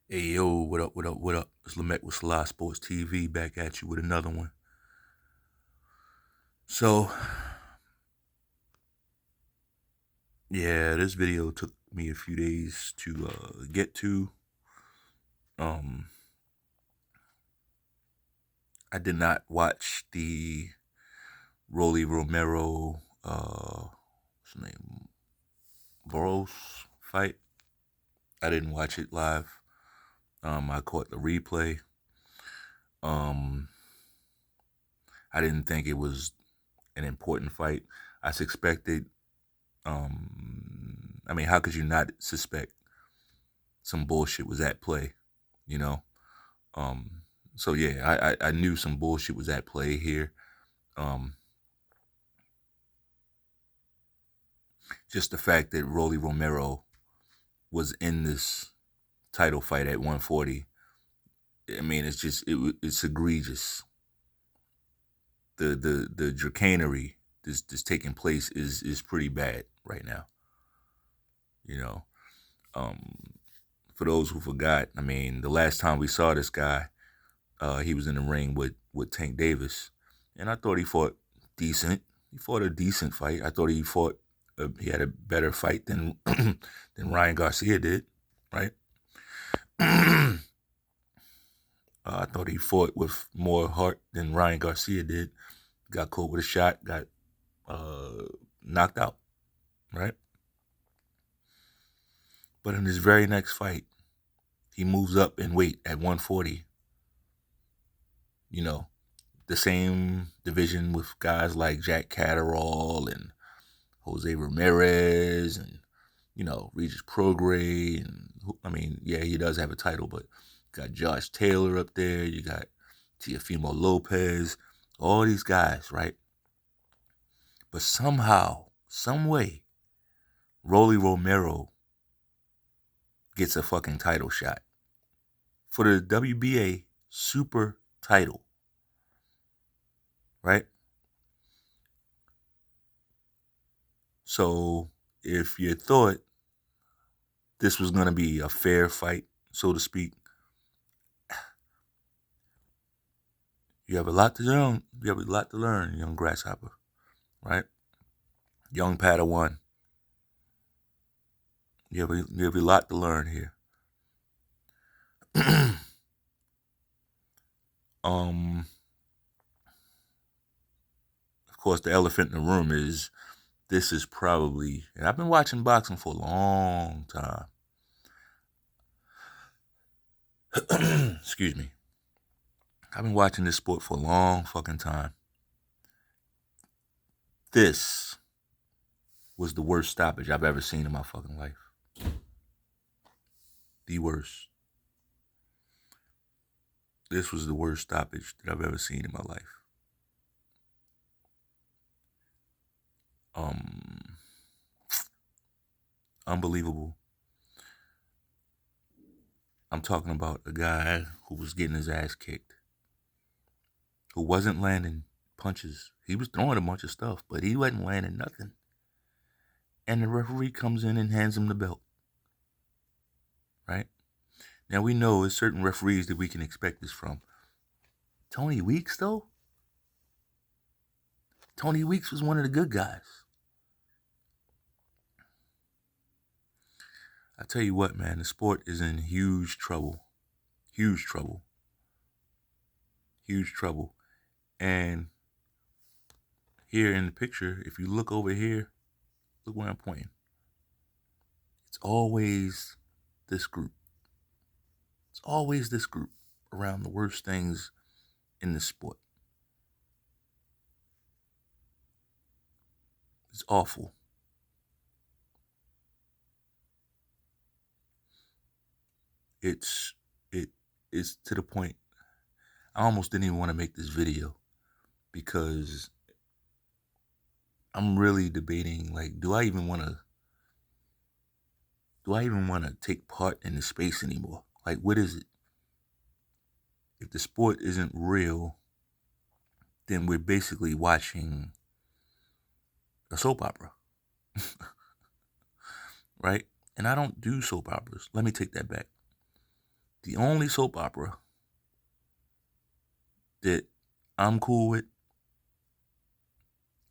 Hey yo, what up, what up, what up? It's Lemekh with selahsportstv back at you with another one. So, yeah, this video took me a few days to get to. Um, I did not watch the Rolly Romero, what's his name, Boros fight. I didn't watch it live. I caught the replay. I didn't think it was an important fight. I suspected. I mean, how could you not suspect some bullshit was at play, you know? Um, so yeah, I knew some bullshit was at play here. Um, just the fact that Rolly Romero was in this title fight at 140, I mean, it's egregious. The dracanery that's taking place is pretty bad right now. You know, for those who forgot, I mean, the last time we saw this guy, he was in the ring with Tank Davis, and I thought he fought decent. He fought a decent fight. I thought he had a better fight than than Ryan Garcia did, right? I thought he fought with more heart than Ryan Garcia did. Got caught with a shot, got knocked out, right? But in his very next fight, he moves up in weight at 140. You know, the same division with guys like Jack Catterall and Jose Ramirez and, Regis Prograis. And I mean, yeah, he does have a title, but you got Josh Taylor up there. You got Teofimo Lopez, all these guys, right? But somehow, some way, Rolly Romero gets a fucking title shot for the WBA super title, right? So if you thought this was going to be a fair fight, so to speak, you have a lot to learn. You have a lot to learn, young grasshopper, right? Young Padawan. You have a lot to learn here. Of course, the elephant in the room is this is probably, and I've been watching boxing for a long time. Excuse me. I've been watching this sport for a long fucking time. This was the worst stoppage I've ever seen in my fucking life. The worst. This was the worst stoppage that I've ever seen in my life. Unbelievable. I'm talking about a guy who was getting his ass kicked, who wasn't landing punches. He was throwing a bunch of stuff, but he wasn't landing nothing. And the referee comes in and hands him the belt, right? Now we know there's certain referees that we can expect this from. Tony Weeks, though? Tony Weeks was one of the good guys. I tell you what, man, the sport is in huge trouble. Huge trouble. Huge trouble. And here in the picture, if you look over here, look where I'm pointing. It's always this group. It's always this group around the worst things in the sport. It's awful. It's to the point I almost didn't even want to make this video because I'm really debating, like, do I even want to take part in the space anymore? Like, what is it? If the sport isn't real, then we're basically watching a soap opera. Right? And I don't do soap operas. Let me take that back. The only soap opera that I'm cool with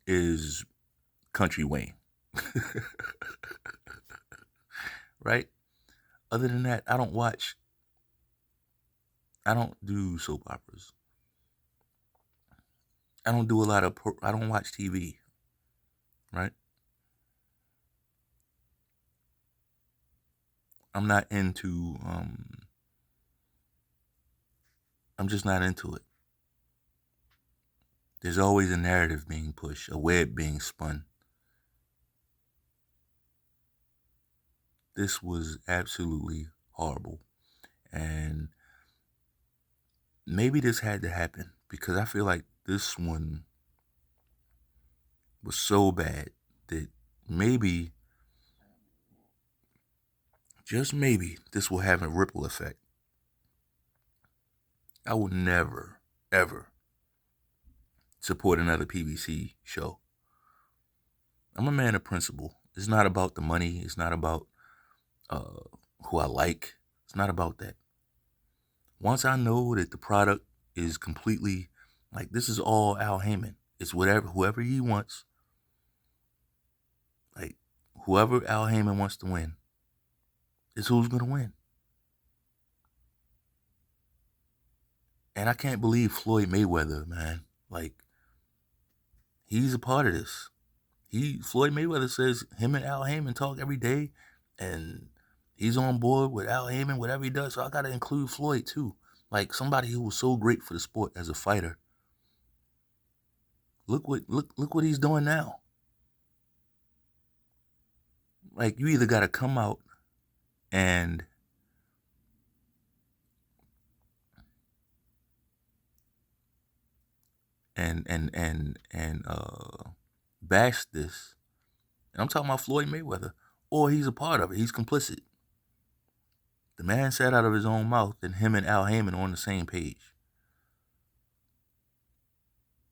is Country Wayne. Right? Other than that, I don't do soap operas. I don't do a lot of, I don't watch TV, right? I'm not into, I'm just not into it. There's always a narrative being pushed, a web being spun. This was absolutely horrible. And maybe this had to happen because I feel like this one was so bad that maybe, just maybe, this will have a ripple effect. I will never, ever support another PBC show. I'm a man of principle. It's not about the money. It's not about who I like. It's not about that. Once I know that the product is completely, like, this is all Al Heyman. It's whoever he wants. Like, whoever Al Heyman wants to win is who's going to win. And I can't believe Floyd Mayweather, man. Like, he's a part of this. Floyd Mayweather says him and Al Heyman talk every day, and he's on board with Al Heyman, whatever he does. So I gotta include Floyd too. Like, somebody who was so great for the sport as a fighter. Look what he's doing now. Like, you either gotta come out and bash this. And I'm talking about Floyd Mayweather, or he's a part of it. He's complicit. The man said out of his own mouth that him and Al Heyman are on the same page.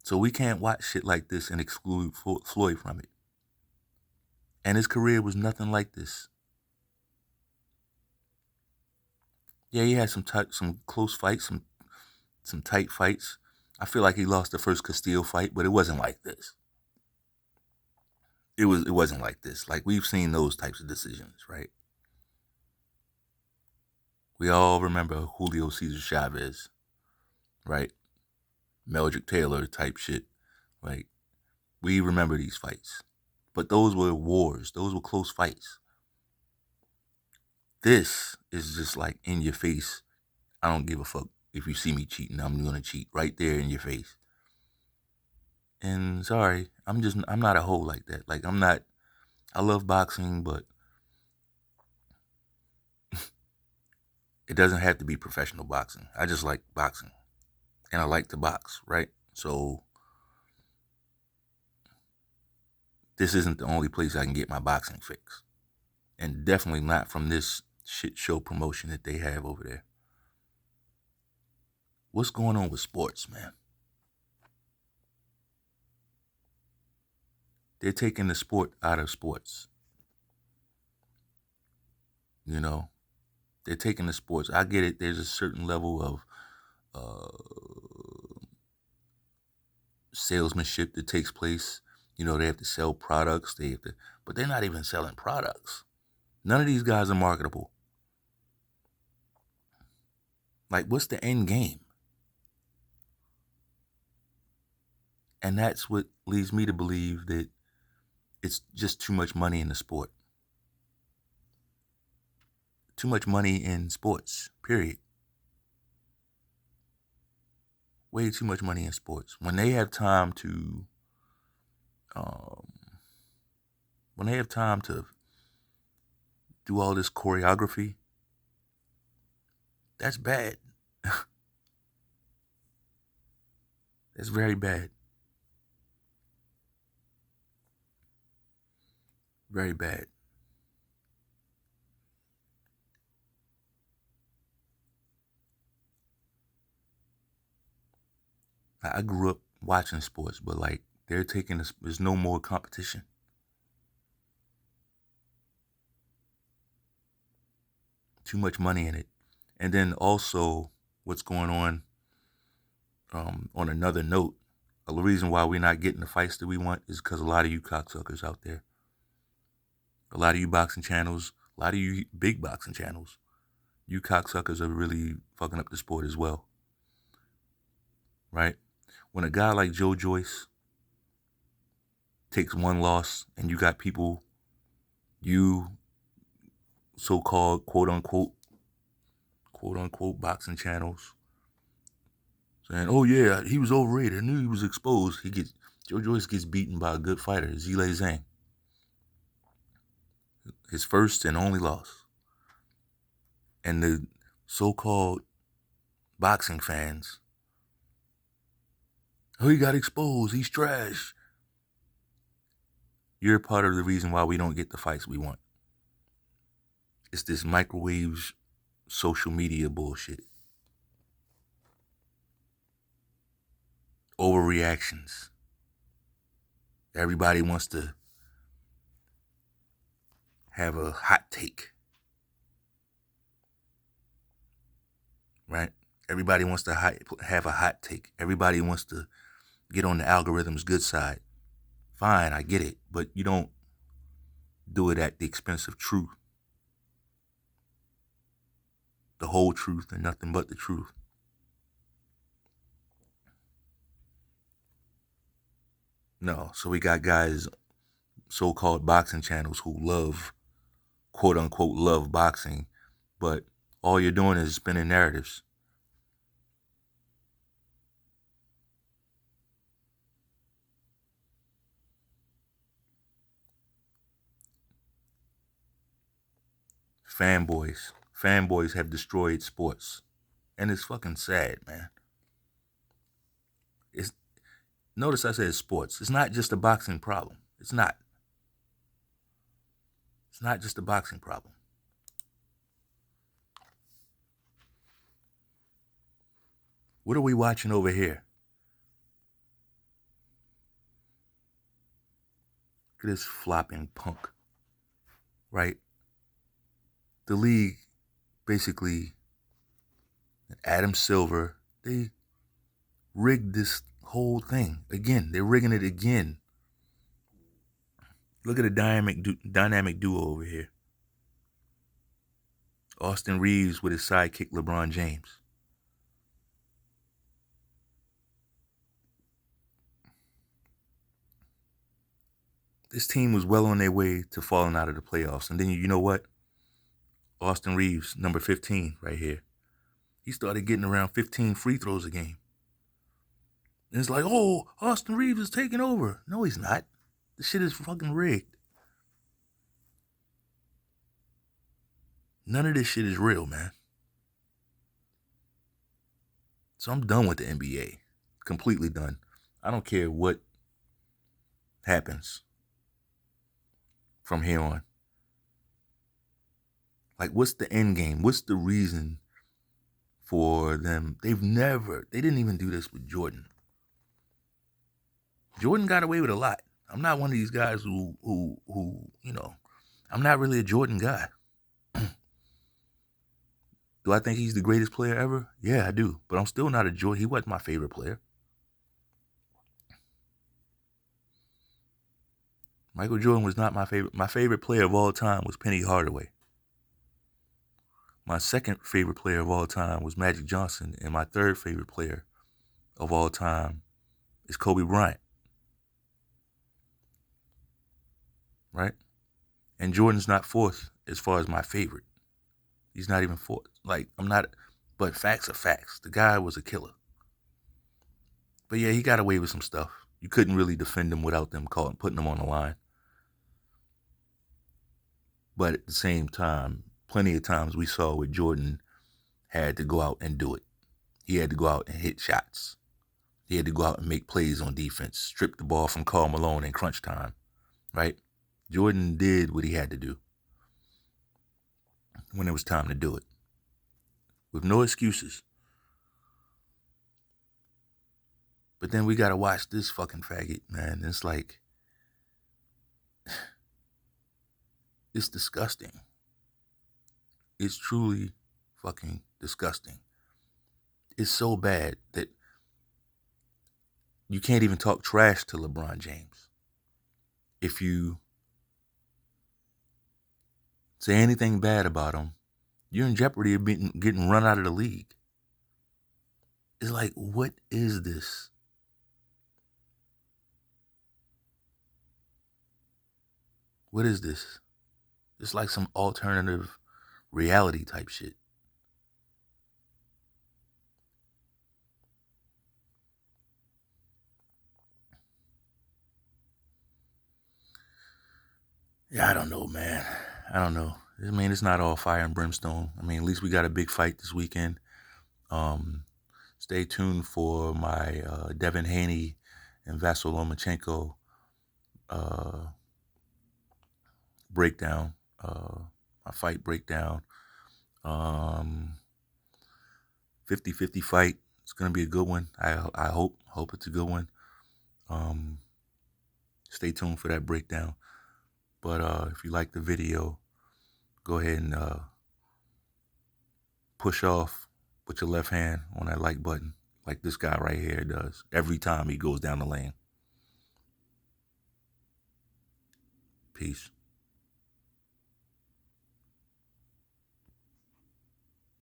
So we can't watch shit like this and exclude Floyd from it. And his career was nothing like this. Yeah, he had some close fights, some tight fights. I feel like he lost the first Castillo fight, but it wasn't like this. It wasn't like this. Like, we've seen those types of decisions, right? We all remember Julio Cesar Chavez, right? Meldrick Taylor type shit. Like, we remember these fights. But those were wars. Those were close fights. This is just like in your face. I don't give a fuck if you see me cheating. I'm gonna cheat right there in your face. And sorry, I'm not a hoe like that. Like, I love boxing, but it doesn't have to be professional boxing. I just like boxing. And I like to box, right? So this isn't the only place I can get my boxing fix. And definitely not from this shit show promotion that they have over there. What's going on with sports, man? They're taking the sport out of sports. You know, they're taking the sports. I get it. There's a certain level of salesmanship that takes place. You know, they have to sell products. But they're not even selling products. None of these guys are marketable. Like, what's the end game? And that's what leads me to believe that it's just too much money in the sport. Too much money in sports, period. Way too much money in sports. When they have time to do all this choreography, that's bad. That's very bad. Very bad. I grew up watching sports, but like, there's no more competition. Too much money in it. And then also what's going on another note, the reason why we're not getting the fights that we want is because a lot of you cocksuckers out there, a lot of you boxing channels, a lot of you big boxing channels, you cocksuckers are really fucking up the sport as well, right? When a guy like Joe Joyce takes one loss and you got people, you so-called quote unquote boxing channels saying, oh yeah, he was overrated, I knew he was exposed. Joe Joyce gets beaten by a good fighter, Zhilei Zhang. His first and only loss. And the so-called boxing fans, oh, he got exposed, he's trash. You're part of the reason why we don't get the fights we want. It's this microwave social media bullshit. Overreactions. Everybody wants to have a hot take. Right? Everybody wants to have a hot take. Everybody wants to get on the algorithm's good side. Fine, I get it. But you don't do it at the expense of truth. The whole truth and nothing but the truth. No, so we got guys, so-called boxing channels who love, quote unquote, love boxing, but all you're doing is spinning narratives. Fanboys have destroyed sports. And it's fucking sad, man. Notice I said sports. It's not just a boxing problem. It's not. It's not just a boxing problem. What are we watching over here? Look at this flopping punk, right? The league, basically, Adam Silver, they rigged this whole thing again. They're rigging it again. Look at the dynamic duo over here. Austin Reeves with his sidekick LeBron James. This team was well on their way to falling out of the playoffs. And then you know what? Austin Reeves, number 15, right here. He started getting around 15 free throws a game. And it's like, oh, Austin Reeves is taking over. No, he's not. This shit is fucking rigged. None of this shit is real, man. So I'm done with the NBA. Completely done. I don't care what happens from here on. Like, what's the end game? What's the reason for them? They didn't even do this with Jordan. Jordan got away with a lot. I'm not one of these guys who I'm not really a Jordan guy. Do I think he's the greatest player ever? Yeah, I do. But I'm still not a Jordan. He wasn't my favorite player. Michael Jordan was not my favorite. My favorite player of all time was Penny Hardaway. My second favorite player of all time was Magic Johnson. And my third favorite player of all time is Kobe Bryant. Right? And Jordan's not fourth as far as my favorite. He's not even fourth. But facts are facts. The guy was a killer. But yeah, he got away with some stuff. You couldn't really defend him without them putting him on the line. But at the same time, plenty of times we saw where Jordan had to go out and do it. He had to go out and hit shots. He had to go out and make plays on defense, strip the ball from Karl Malone in crunch time, right? Jordan did what he had to do when it was time to do it, with no excuses. But then we got to watch this fucking faggot, man. It's like, it's disgusting. It's truly fucking disgusting. It's so bad that you can't even talk trash to LeBron James. If you say anything bad about him, you're in jeopardy of getting run out of the league. It's like, what is this? What is this? It's like some alternative reality type shit. Yeah, I don't know, man. I don't know. I mean, it's not all fire and brimstone. I mean, at least we got a big fight this weekend. Stay tuned for my Devin Haney and Vasyl Lomachenko breakdown, my fight breakdown. 50-50 fight. It's going to be a good one. I hope it's a good one. Stay tuned for that breakdown. But if you like the video, go ahead and push off with your left hand on that like button, like this guy right here does every time he goes down the lane. Peace.